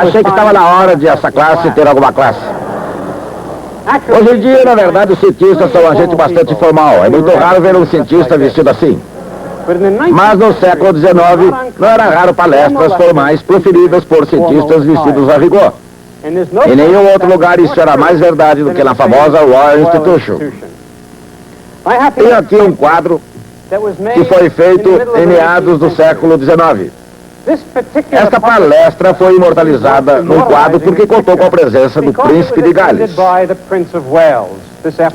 Achei que estava na hora de essa classe ter alguma classe. Hoje em dia, na verdade, os cientistas são uma gente bastante formal. É muito raro ver um cientista vestido assim. Mas no século XIX, não era raro palestras formais proferidas por cientistas vestidos a rigor. Em nenhum outro lugar isso era mais verdade do que na famosa Royal Institution. Tenho aqui um quadro que foi feito em meados do século XIX. Esta palestra foi imortalizada num quadro porque contou com a presença do Príncipe de Gales.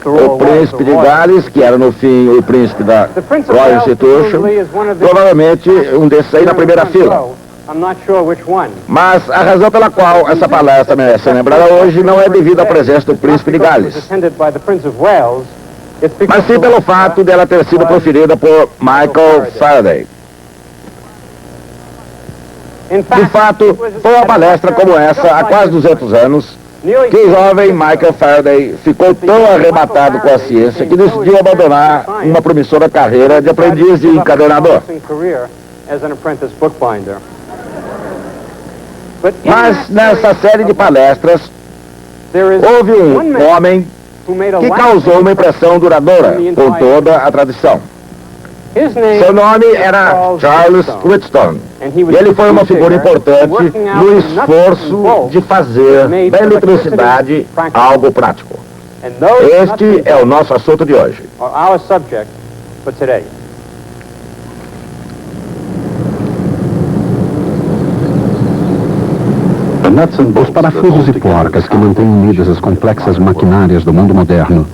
O Príncipe de Gales, que era no fim o Príncipe da Royal Institution, provavelmente um desses aí na primeira fila. Mas a razão pela qual essa palestra merece ser lembrada hoje não é devido à presença do Príncipe de Gales, mas sim pelo fato dela ter sido proferida por Michael Faraday. De fato, foi uma palestra como essa há quase 200 anos que o jovem Michael Faraday ficou tão arrebatado com a ciência que decidiu abandonar uma promissora carreira de aprendiz de encadernador. Mas nessa série de palestras, houve um homem que causou uma impressão duradoura com toda a tradição. Seu nome era Charles Wheatstone, e ele foi uma figura importante no esforço de fazer da eletricidade algo prático. Este é o nosso assunto de hoje. Os parafusos e porcas que mantêm unidas as complexas maquinárias do mundo moderno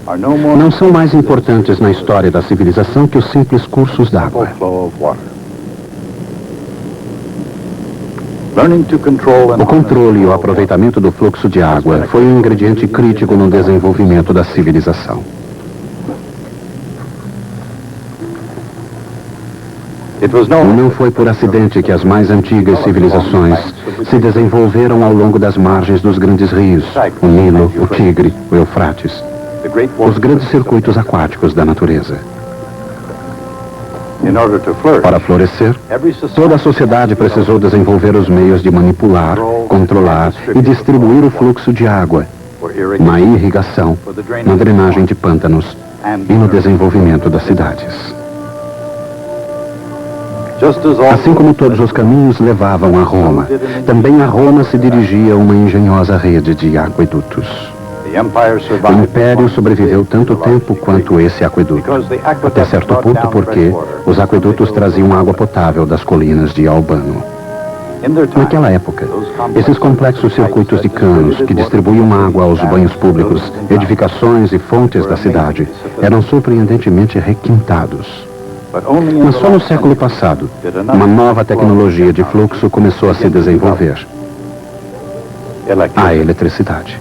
não são mais importantes na história da civilização que os simples cursos d'água. O controle e o aproveitamento do fluxo de água foi um ingrediente crítico no desenvolvimento da civilização. Não foi por acidente que as mais antigas civilizações se desenvolveram ao longo das margens dos grandes rios, o Nilo, o Tigre, o Eufrates, os grandes circuitos aquáticos da natureza. Para florescer, toda a sociedade precisou desenvolver os meios de manipular, controlar e distribuir o fluxo de água, na irrigação, na drenagem de pântanos e no desenvolvimento das cidades. Assim como todos os caminhos levavam a Roma, também a Roma se dirigia a uma engenhosa rede de aquedutos. O Império sobreviveu tanto tempo quanto esse aqueduto, até certo ponto porque os aquedutos traziam água potável das colinas de Albano. Naquela época, esses complexos circuitos de canos que distribuíam água aos banhos públicos, edificações e fontes da cidade eram surpreendentemente requintados. Mas só no século passado, uma nova tecnologia de fluxo começou a se desenvolver: a eletricidade.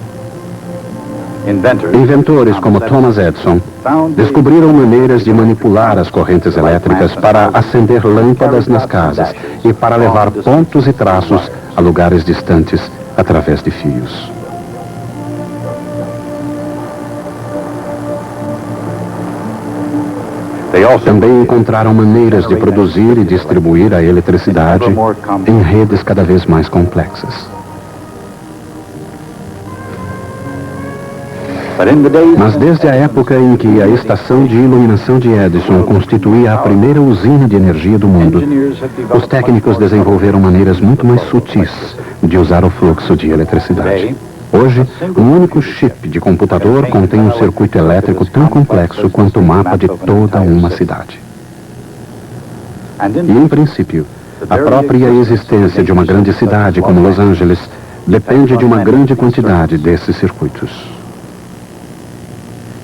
Inventores como Thomas Edison descobriram maneiras de manipular as correntes elétricas para acender lâmpadas nas casas e para levar pontos e traços a lugares distantes através de fios. Também encontraram maneiras de produzir e distribuir a eletricidade em redes cada vez mais complexas. Mas desde a época em que a estação de iluminação de Edison constituía a primeira usina de energia do mundo, os técnicos desenvolveram maneiras muito mais sutis de usar o fluxo de eletricidade. Hoje, um único chip de computador contém um circuito elétrico tão complexo quanto o mapa de toda uma cidade. E, em princípio, a própria existência de uma grande cidade como Los Angeles depende de uma grande quantidade desses circuitos.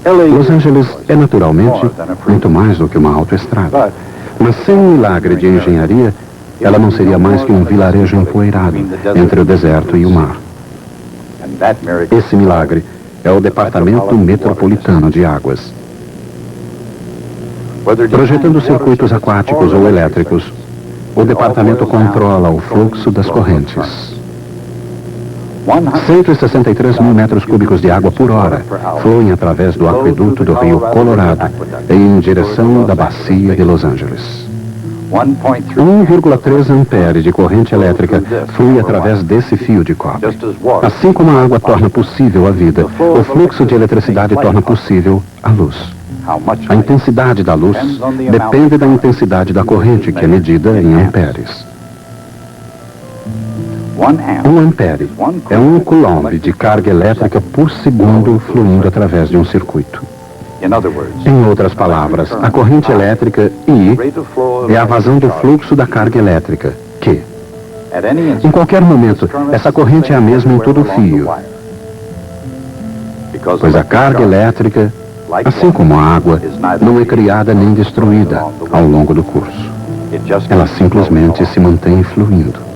Los Angeles é, naturalmente, muito mais do que uma autoestrada. Mas sem um milagre de engenharia, ela não seria mais que um vilarejo empoeirado entre o deserto e o mar. Esse milagre é o Departamento Metropolitano de Águas. Projetando circuitos aquáticos ou elétricos, o departamento controla o fluxo das correntes. 163 mil metros cúbicos de água por hora fluem através do aqueduto do rio Colorado em direção da bacia de Los Angeles. 1,3 ampere de corrente elétrica flui através desse fio de cobre. Assim como a água torna possível a vida, o fluxo de eletricidade torna possível a luz. A intensidade da luz depende da intensidade da corrente, que é medida em amperes. 1 ampere é 1 coulomb de carga elétrica por segundo fluindo através de um circuito. Em outras palavras, a corrente elétrica I é a vazão do fluxo da carga elétrica, Q. Em qualquer momento, essa corrente é a mesma em todo o fio, pois a carga elétrica, assim como a água, não é criada nem destruída ao longo do curso. Ela simplesmente se mantém fluindo.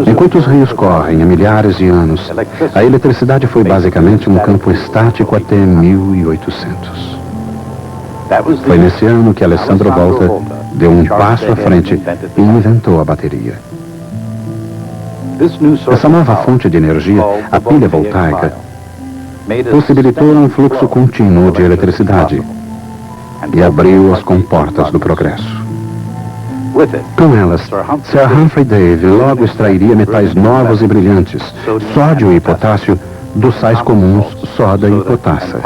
Enquanto os rios correm há milhares de anos, a eletricidade foi basicamente um campo estático até 1800. Foi nesse ano que Alessandro Volta deu um passo à frente e inventou a bateria. Essa nova fonte de energia, a pilha voltaica, possibilitou um fluxo contínuo de eletricidade e abriu as comportas do progresso. Com elas, Sir Humphrey Davy logo extrairia metais novos e brilhantes, sódio e potássio, dos sais comuns soda e potassa.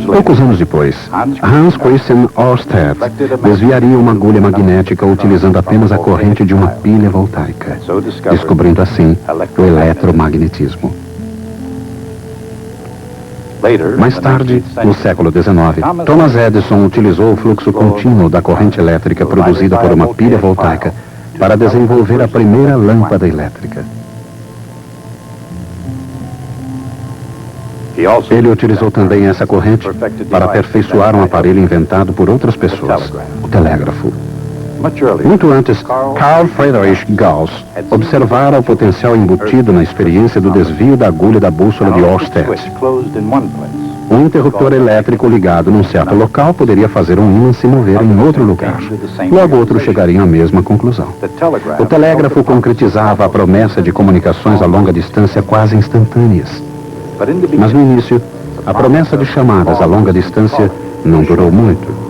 Poucos anos depois, Hans Christian Ørsted desviaria uma agulha magnética utilizando apenas a corrente de uma pilha voltaica, descobrindo assim o eletromagnetismo. Mais tarde, no século XIX, Thomas Edison utilizou o fluxo contínuo da corrente elétrica produzida por uma pilha voltaica para desenvolver a primeira lâmpada elétrica. Ele utilizou também essa corrente para aperfeiçoar um aparelho inventado por outras pessoas, o telégrafo. Muito antes, Carl Friedrich Gauss observara o potencial embutido na experiência do desvio da agulha da bússola de Ørsted. Um interruptor elétrico ligado num certo local poderia fazer um ímã se mover em outro lugar. Logo outros chegariam à mesma conclusão. O telégrafo concretizava a promessa de comunicações a longa distância quase instantâneas. Mas no início, a promessa de chamadas a longa distância não durou muito.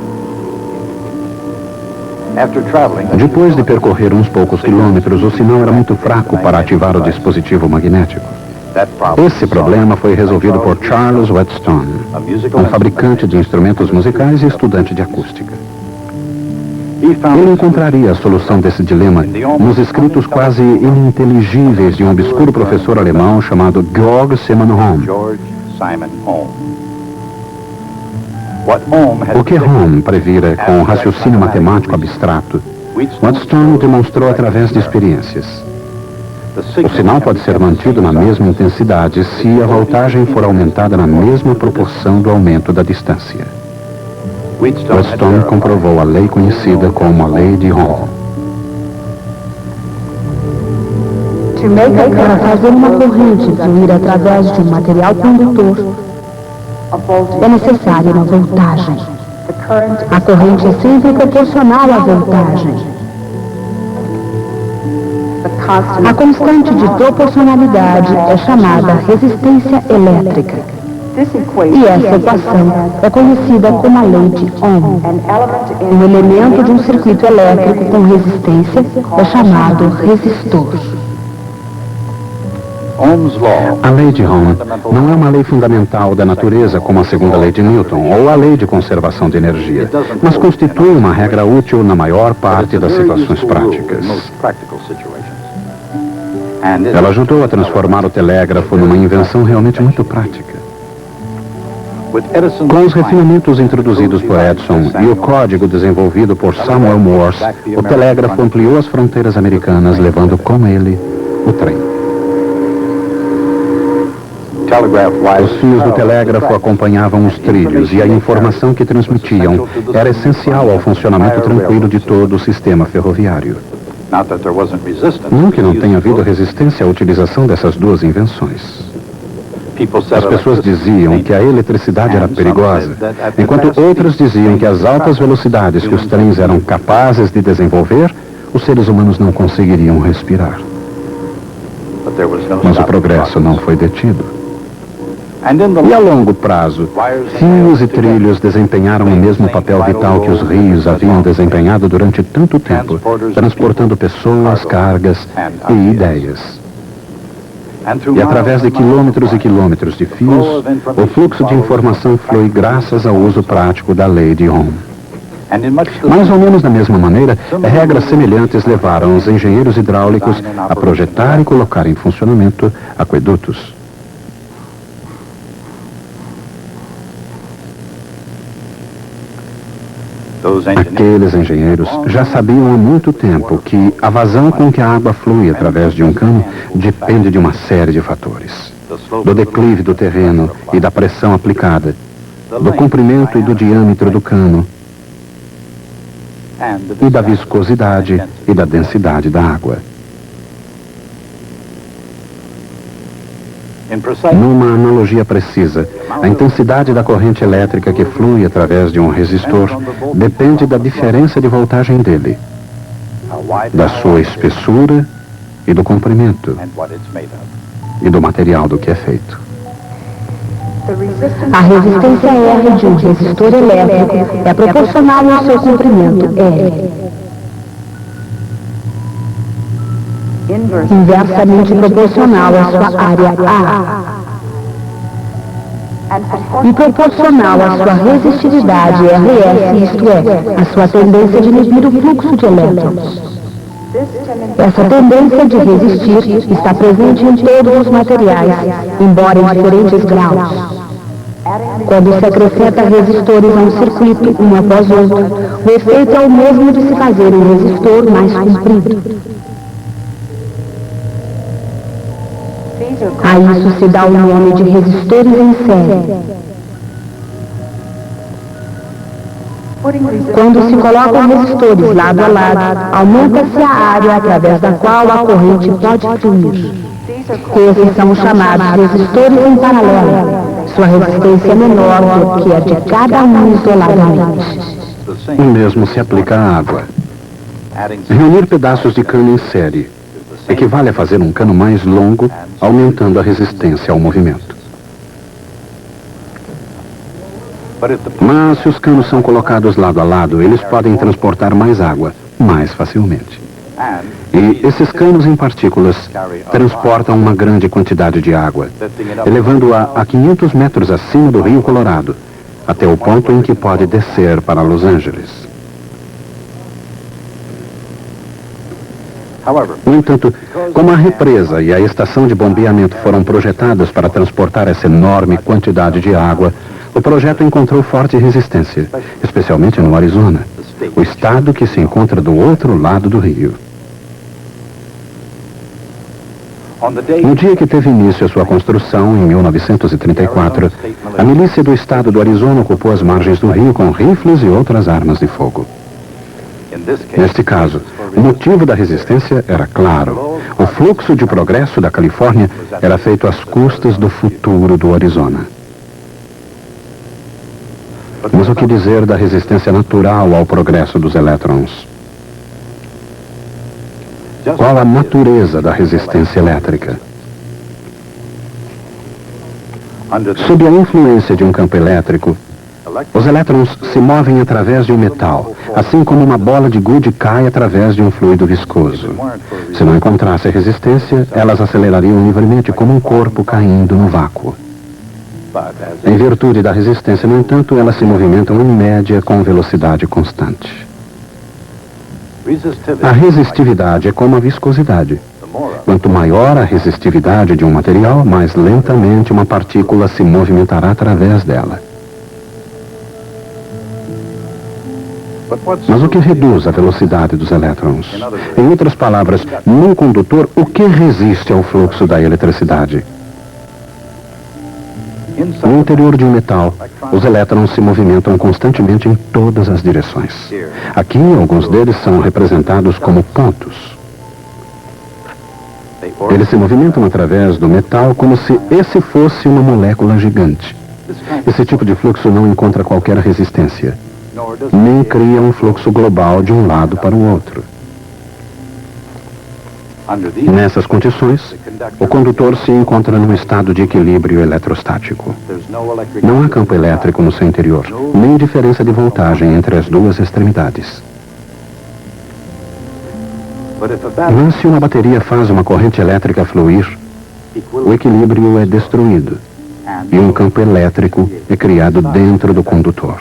Depois de percorrer uns poucos quilômetros, o sinal era muito fraco para ativar o dispositivo magnético. Esse problema foi resolvido por Charles Whetstone, um fabricante de instrumentos musicais e estudante de acústica. Ele encontraria a solução desse dilema nos escritos quase ininteligíveis de um obscuro professor alemão chamado Georg Simon Ohm. O que Ohm previra com o raciocínio matemático abstrato, Whetstone demonstrou através de experiências. O sinal pode ser mantido na mesma intensidade se a voltagem for aumentada na mesma proporção do aumento da distância. Whetstone comprovou a lei conhecida como a lei de Ohm. Para fazer uma corrente fluir através de um material condutor, é necessária uma voltagem. A corrente é sempre proporcional à voltagem. A constante de proporcionalidade é chamada resistência elétrica. E essa equação é conhecida como a lei de Ohm. Um elemento de um circuito elétrico com resistência é chamado resistor. A lei de Ohm não é uma lei fundamental da natureza como a segunda lei de Newton ou a lei de conservação de energia, mas constitui uma regra útil na maior parte das situações práticas. Ela ajudou a transformar o telégrafo numa invenção realmente muito prática. Com os refinamentos introduzidos por Edison e o código desenvolvido por Samuel Morse, o telégrafo ampliou as fronteiras americanas, levando com ele o trem. Os fios do telégrafo acompanhavam os trilhos e a informação que transmitiam era essencial ao funcionamento tranquilo de todo o sistema ferroviário. Não que não tenha havido resistência à utilização dessas duas invenções. As pessoas diziam que a eletricidade era perigosa, enquanto outras diziam que as altas velocidades que os trens eram capazes de desenvolver, os seres humanos não conseguiriam respirar. Mas o progresso não foi detido. E a longo prazo, fios e trilhos desempenharam o mesmo papel vital que os rios haviam desempenhado durante tanto tempo, transportando pessoas, cargas e ideias. E através de quilômetros e quilômetros de fios, o fluxo de informação flui graças ao uso prático da lei de Ohm. Mais ou menos da mesma maneira, regras semelhantes levaram os engenheiros hidráulicos a projetar e colocar em funcionamento aquedutos. Aqueles engenheiros já sabiam há muito tempo que a vazão com que a água flui através de um cano depende de uma série de fatores. Do declive do terreno e da pressão aplicada, do comprimento e do diâmetro do cano, e da viscosidade e da densidade da água. Numa analogia precisa, a intensidade da corrente elétrica que flui através de um resistor depende da diferença de voltagem dele, da sua espessura e do comprimento, e do material do que é feito. A resistência R de um resistor elétrico é proporcional ao seu comprimento L. Inversamente proporcional à sua área A. E proporcional à sua resistividade RS, isto é, à sua tendência de inibir o fluxo de elétrons. Essa tendência de resistir está presente em todos os materiais, embora em diferentes graus. Quando se acrescenta resistores a um circuito, um após outro, o efeito é o mesmo de se fazer um resistor mais comprido. A isso se dá o nome de resistores em série. Quando se colocam resistores lado a lado, aumenta-se a área através da qual a corrente pode fluir. Esses são chamados resistores em paralelo. Sua resistência é menor do que a de cada um isoladamente. O mesmo se aplica à água. Reunir pedaços de cano em série equivale a fazer um cano mais longo, aumentando a resistência ao movimento. Mas se os canos são colocados lado a lado, eles podem transportar mais água, mais facilmente. E esses canos em partículas transportam uma grande quantidade de água, elevando-a a 500 metros acima do Rio Colorado, até o ponto em que pode descer para Los Angeles. No entanto, como a represa e a estação de bombeamento foram projetadas para transportar essa enorme quantidade de água, o projeto encontrou forte resistência, especialmente no Arizona, o estado que se encontra do outro lado do rio. No dia que teve início a sua construção, em 1934, a milícia do estado do Arizona ocupou as margens do rio com rifles e outras armas de fogo. Neste caso, o motivo da resistência era claro. O fluxo de progresso da Califórnia era feito às custas do futuro do Arizona. Mas o que dizer da resistência natural ao progresso dos elétrons? Qual a natureza da resistência elétrica? Sob a influência de um campo elétrico, os elétrons se movem através de um metal, assim como uma bola de gude cai através de um fluido viscoso. Se não encontrasse resistência, elas acelerariam livremente como um corpo caindo no vácuo. Em virtude da resistência, no entanto, elas se movimentam em média com velocidade constante. A resistividade é como a viscosidade. Quanto maior a resistividade de um material, mais lentamente uma partícula se movimentará através dela. Mas o que reduz a velocidade dos elétrons? Em outras palavras, num condutor, o que resiste ao fluxo da eletricidade? No interior de um metal, os elétrons se movimentam constantemente em todas as direções. Aqui, alguns deles são representados como pontos. Eles se movimentam através do metal como se esse fosse uma molécula gigante. Esse tipo de fluxo não encontra qualquer resistência, nem cria um fluxo global de um lado para o outro. Nessas condições, o condutor se encontra num estado de equilíbrio eletrostático. Não há campo elétrico no seu interior, nem diferença de voltagem entre as duas extremidades. Mas se uma bateria faz uma corrente elétrica fluir, o equilíbrio é destruído e um campo elétrico é criado dentro do condutor.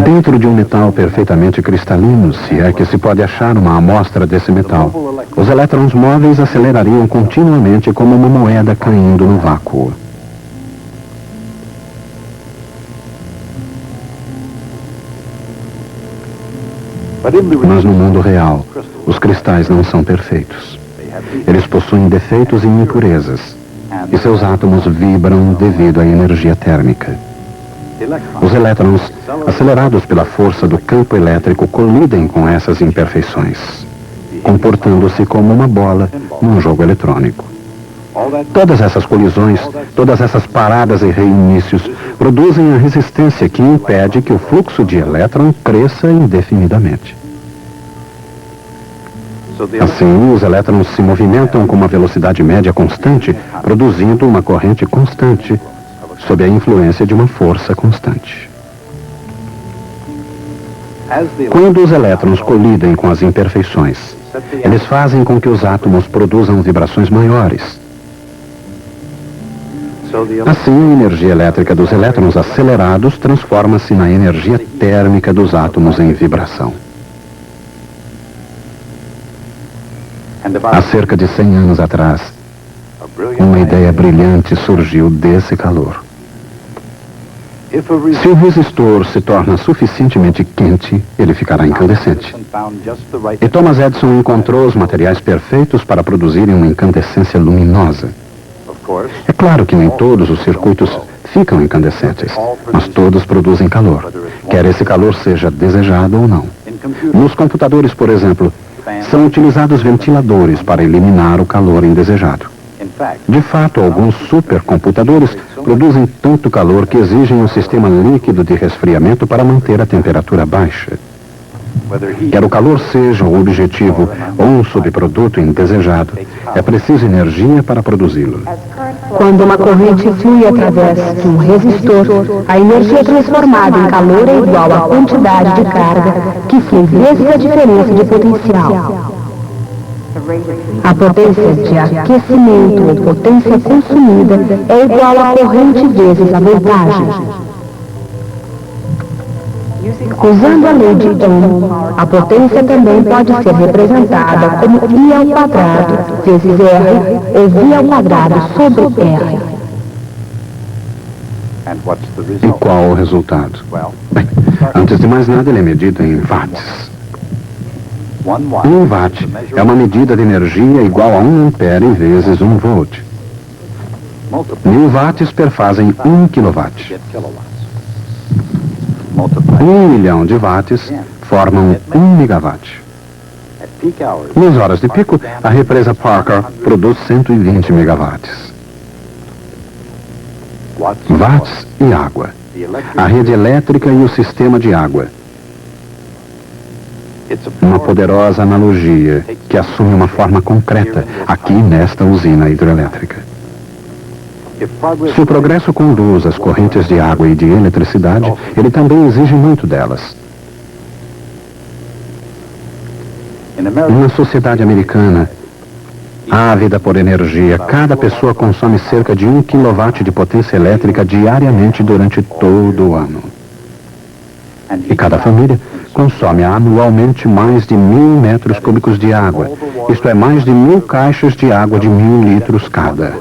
Dentro de um metal perfeitamente cristalino, se é que se pode achar uma amostra desse metal, os elétrons móveis acelerariam continuamente como uma moeda caindo no vácuo. Mas no mundo real, os cristais não são perfeitos. Eles possuem defeitos e impurezas, e seus átomos vibram devido à energia térmica. Os elétrons, acelerados pela força do campo elétrico, colidem com essas imperfeições, comportando-se como uma bola num jogo eletrônico. Todas essas colisões, todas essas paradas e reinícios produzem a resistência que impede que o fluxo de elétron cresça indefinidamente. Assim, os elétrons se movimentam com uma velocidade média constante, produzindo uma corrente constante, sob a influência de uma força constante. Quando os elétrons colidem com as imperfeições, eles fazem com que os átomos produzam vibrações maiores. Assim, a energia elétrica dos elétrons acelerados transforma-se na energia térmica dos átomos em vibração. Há cerca de 100 anos atrás, uma ideia brilhante surgiu desse calor. Se o resistor se torna suficientemente quente, ele ficará incandescente. E Thomas Edison encontrou os materiais perfeitos para produzirem uma incandescência luminosa. É claro que nem todos os circuitos ficam incandescentes, mas todos produzem calor, quer esse calor seja desejado ou não. Nos computadores, por exemplo, são utilizados ventiladores para eliminar o calor indesejado. De fato, alguns supercomputadores produzem tanto calor que exigem um sistema líquido de resfriamento para manter a temperatura baixa. Quer o calor seja o objetivo ou um subproduto indesejado, é preciso energia para produzi-lo. Quando uma corrente flui através de um resistor, a energia transformada em calor é igual à quantidade de carga que flui vezes a diferença de potencial. A potência de aquecimento ou potência consumida é igual à corrente vezes a voltagem. Usando a lei de Ohm, a potência também pode ser representada como I ao quadrado vezes R ou V ao quadrado sobre R. E qual o resultado? Bem, antes de mais nada, ele é medido em watts. 1 watt é uma medida de energia igual a 1 ampere vezes 1 volt. 1000 watts perfazem 1 kilowatt. 1 milhão de watts formam 1 megawatt. Nas horas de pico, a represa Parker produz 120 megawatts. Watts e água. A rede elétrica e o sistema de água. Uma poderosa analogia que assume uma forma concreta aqui nesta usina hidrelétrica. Se o progresso conduz às correntes de água e de eletricidade, ele também exige muito delas. Na sociedade americana, ávida por energia, cada pessoa consome cerca de 1 kW de potência elétrica diariamente durante todo o ano. E cada família consome anualmente mais de 1000 metros cúbicos de água, isto é, mais de 1000 caixas de água de 1000 litros cada.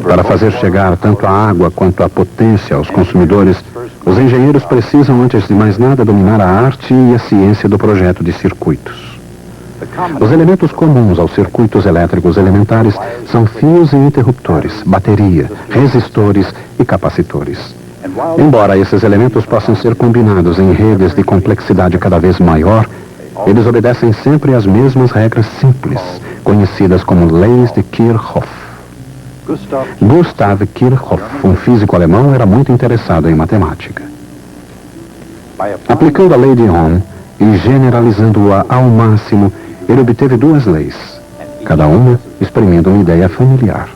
Para fazer chegar tanto a água quanto a potência aos consumidores, os engenheiros precisam, antes de mais nada, dominar a arte e a ciência do projeto de circuitos. Os elementos comuns aos circuitos elétricos elementares são fios e interruptores, bateria, resistores e capacitores. Embora esses elementos possam ser combinados em redes de complexidade cada vez maior, eles obedecem sempre às mesmas regras simples, conhecidas como leis de Kirchhoff. Gustav Kirchhoff, um físico alemão, era muito interessado em matemática. Aplicando a lei de Ohm e generalizando-a ao máximo, ele obteve duas leis, cada uma exprimindo uma ideia familiar.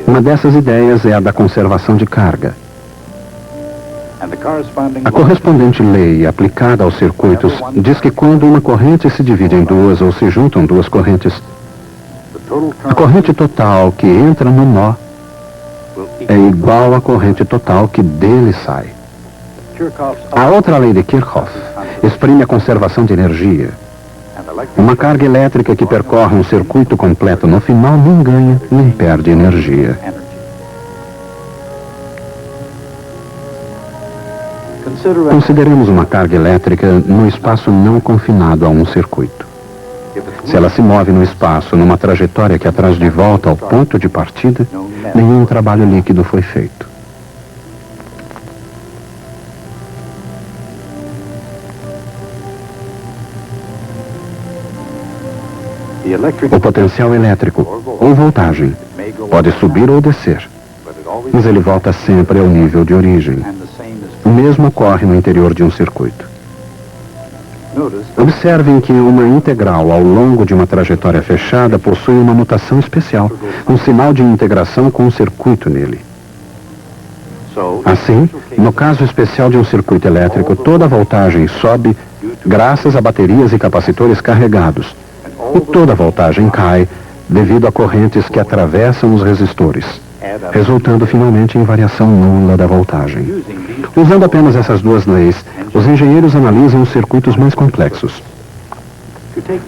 Uma dessas ideias é a da conservação de carga. A correspondente lei aplicada aos circuitos diz que quando uma corrente se divide em duas ou se juntam duas correntes, a corrente total que entra no nó é igual à corrente total que dele sai. A outra lei de Kirchhoff exprime a conservação de energia. Uma carga elétrica que percorre um circuito completo no final não ganha nem perde energia. Consideremos uma carga elétrica no espaço não confinado a um circuito. Se ela se move no espaço numa trajetória que a traz de volta ao ponto de partida, nenhum trabalho líquido foi feito. O potencial elétrico, ou voltagem, pode subir ou descer, mas ele volta sempre ao nível de origem. O mesmo ocorre no interior de um circuito. Observem que uma integral ao longo de uma trajetória fechada possui uma mutação especial, um sinal de integração com o circuito nele. Assim, no caso especial de um circuito elétrico, toda a voltagem sobe graças a baterias e capacitores carregados, e toda a voltagem cai devido a correntes que atravessam os resistores, resultando finalmente em variação nula da voltagem. Usando apenas essas duas leis, os engenheiros analisam os circuitos mais complexos.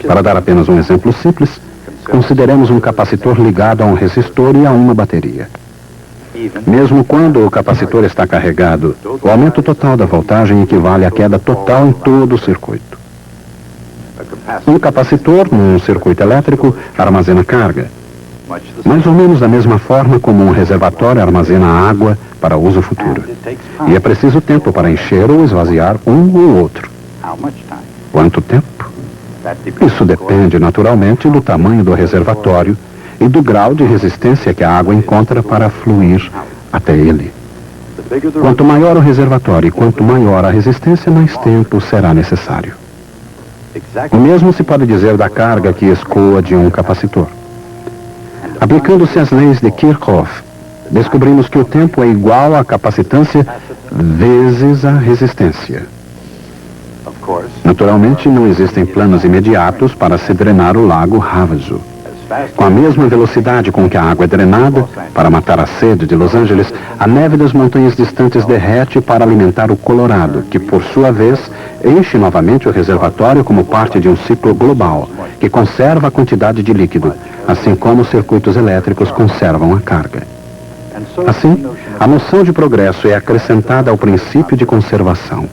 Para dar apenas um exemplo simples, consideremos um capacitor ligado a um resistor e a uma bateria. Mesmo quando o capacitor está carregado, o aumento total da voltagem equivale à queda total em todo o circuito. Um capacitor, num circuito elétrico, armazena carga, mais ou menos da mesma forma como um reservatório armazena água para uso futuro. E é preciso tempo para encher ou esvaziar um ou outro. Quanto tempo? Isso depende, naturalmente, do tamanho do reservatório e do grau de resistência que a água encontra para fluir até ele. Quanto maior o reservatório e quanto maior a resistência, mais tempo será necessário. O mesmo se pode dizer da carga que escoa de um capacitor. Aplicando-se as leis de Kirchhoff, descobrimos que o tempo é igual à capacitância vezes a resistência. Naturalmente, não existem planos imediatos para se drenar o lago Havasu. Com a mesma velocidade com que a água é drenada, para matar a sede de Los Angeles, a neve das montanhas distantes derrete para alimentar o Colorado, que, por sua vez, enche novamente o reservatório como parte de um ciclo global, que conserva a quantidade de líquido, assim como os circuitos elétricos conservam a carga. Assim, a noção de progresso é acrescentada ao princípio de conservação,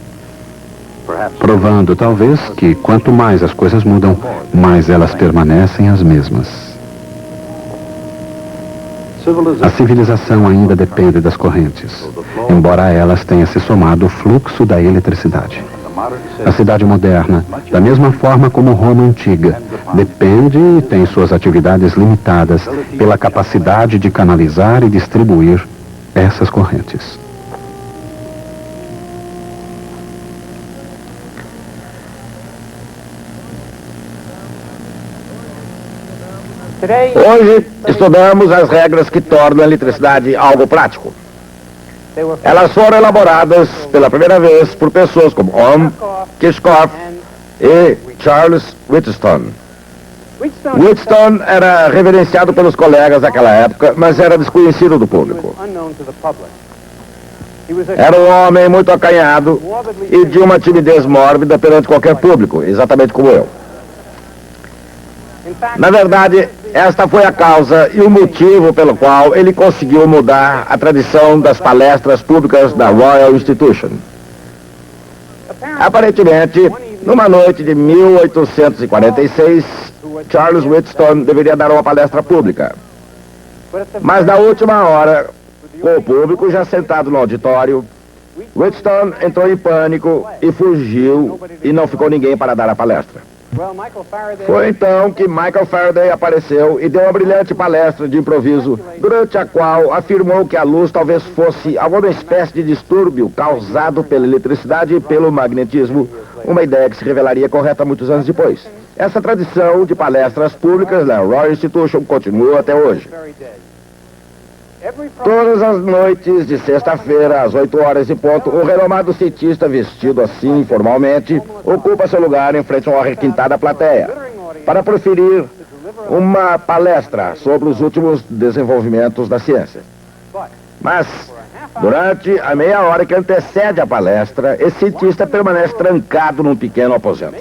provando, talvez, que quanto mais as coisas mudam, mais elas permanecem as mesmas. A civilização ainda depende das correntes, embora a elas tenha se somado o fluxo da eletricidade. A cidade moderna, da mesma forma como Roma antiga, depende e tem suas atividades limitadas pela capacidade de canalizar e distribuir essas correntes. Hoje estudamos as regras que tornam a eletricidade algo prático. Elas foram elaboradas pela primeira vez por pessoas como Ohm, Kirchhoff e Charles Wheatstone. Wheatstone era reverenciado pelos colegas daquela época, mas era desconhecido do público. Era um homem muito acanhado e de uma timidez mórbida perante qualquer público, exatamente como eu. Na verdade, esta foi a causa e o motivo pelo qual ele conseguiu mudar a tradição das palestras públicas da Royal Institution. Aparentemente, numa noite de 1846, Charles Wheatstone deveria dar uma palestra pública. Mas na última hora, com o público já sentado no auditório, Wheatstone entrou em pânico e fugiu e não ficou ninguém para dar a palestra. Foi então que Michael Faraday apareceu e deu uma brilhante palestra de improviso, durante a qual afirmou que a luz talvez fosse alguma espécie de distúrbio causado pela eletricidade e pelo magnetismo, uma ideia que se revelaria correta muitos anos depois. Essa tradição de palestras públicas na Royal Institution continua até hoje. Todas as noites de sexta-feira, às 8 horas e ponto, um renomado cientista vestido assim, formalmente, ocupa seu lugar em frente a uma requintada plateia para proferir uma palestra sobre os últimos desenvolvimentos da ciência. Mas, durante a meia hora que antecede a palestra, esse cientista permanece trancado num pequeno aposento,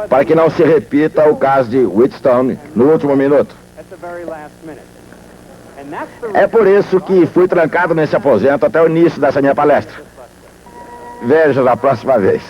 para que não se repita o caso de Wheatstone no último minuto. É por isso que fui trancado nesse aposento até o início dessa minha palestra. Veja na próxima vez.